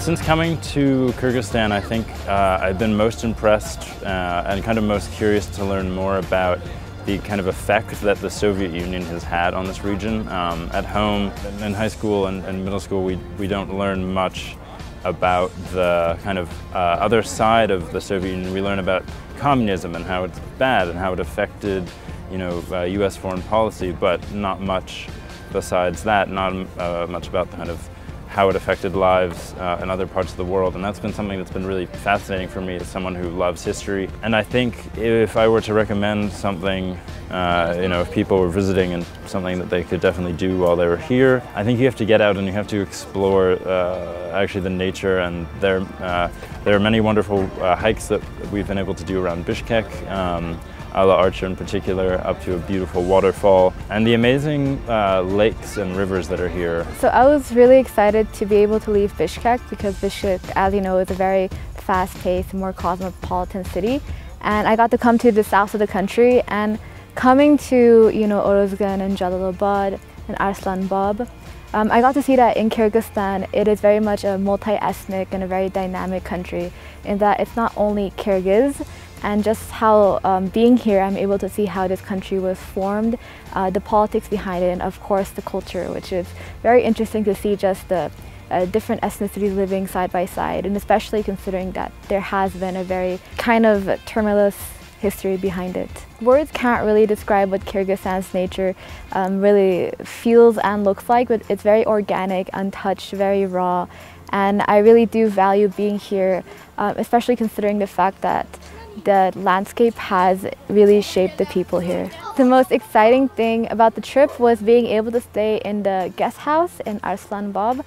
Since coming to Kyrgyzstan, I think I've been most impressed and kind of most curious to learn more about the kind of effect that the Soviet Union has had on this region. At home, in high school and middle school, we don't learn much about the kind of other side of the Soviet Union. We learn about communism and how it's bad and how it affected, U.S. foreign policy, but not much besides that, not much about the kind of how it affected lives in other parts of the world. And that's been something that's been really fascinating for me as someone who loves history. And I think if I were to recommend something, if people were visiting and something that they could definitely do while they were here, I think you have to get out and you have to explore actually the nature. And there are many wonderful hikes that we've been able to do around Bishkek. Ala Archer in particular, up to a beautiful waterfall, and the amazing lakes and rivers that are here. So I was really excited to be able to leave Bishkek because Bishkek, as you know, is a very fast-paced, more cosmopolitan city. And I got to come to the south of the country, and coming to, Oruzgan and Jalalabad and Arslanbab, I got to see that in Kyrgyzstan, it is very much a multi-ethnic and a very dynamic country in that it's not only Kyrgyz, and just how being here, I'm able to see how this country was formed, the politics behind it, and of course the culture, which is very interesting to see just the different ethnicities living side by side, and especially considering that there has been a very kind of tumultuous history behind it. Words can't really describe what Kyrgyzstan's nature really feels and looks like, but it's very organic, untouched, very raw, and I really do value being here, especially considering the fact that the landscape has really shaped the people here. The most exciting thing about the trip was being able to stay in the guest house in Arslanbab,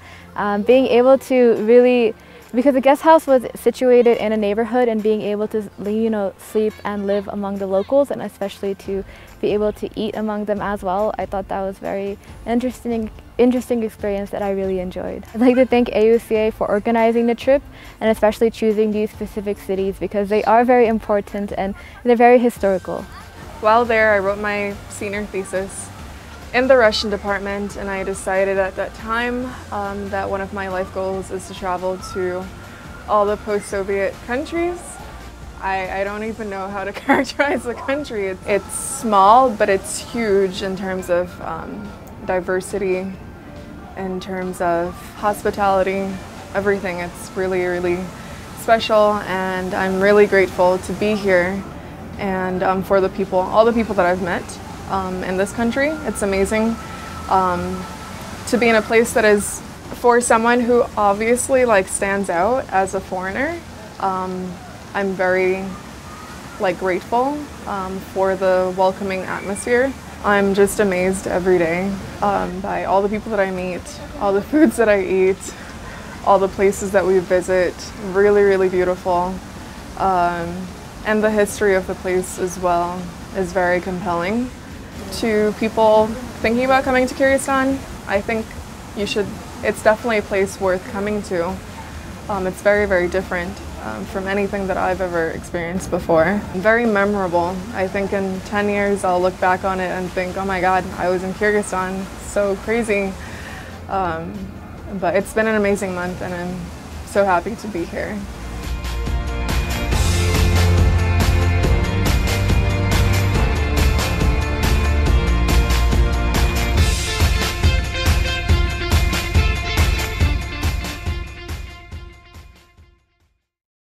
being able to really, because the guest house was situated in a neighborhood, and being able to sleep and live among the locals, and especially to be able to eat among them as well. I thought that was very interesting experience that I really enjoyed. I'd like to thank AUCA for organizing the trip, and especially choosing these specific cities because they are very important and they're very historical. While there, I wrote my senior thesis in the Russian department, and I decided at that time that one of my life goals is to travel to all the post-Soviet countries. I don't even know how to characterize the country. It's small, but it's huge in terms of diversity, in terms of hospitality, everything. It's really, really special, and I'm really grateful to be here and for the people, all the people that I've met in this country. It's amazing to be in a place that is for someone who obviously stands out as a foreigner. I'm very grateful for the welcoming atmosphere. I'm just amazed every day by all the people that I meet, all the foods that I eat, all the places that we visit. Really, really beautiful. And the history of the place as well is very compelling. To people thinking about coming to Kyrgyzstan, I think it's definitely a place worth coming to. It's very, very different from anything that I've ever experienced before. Very memorable. I think in 10 years I'll look back on it and think, oh my God, I was in Kyrgyzstan, so crazy. But it's been an amazing month, and I'm so happy to be here.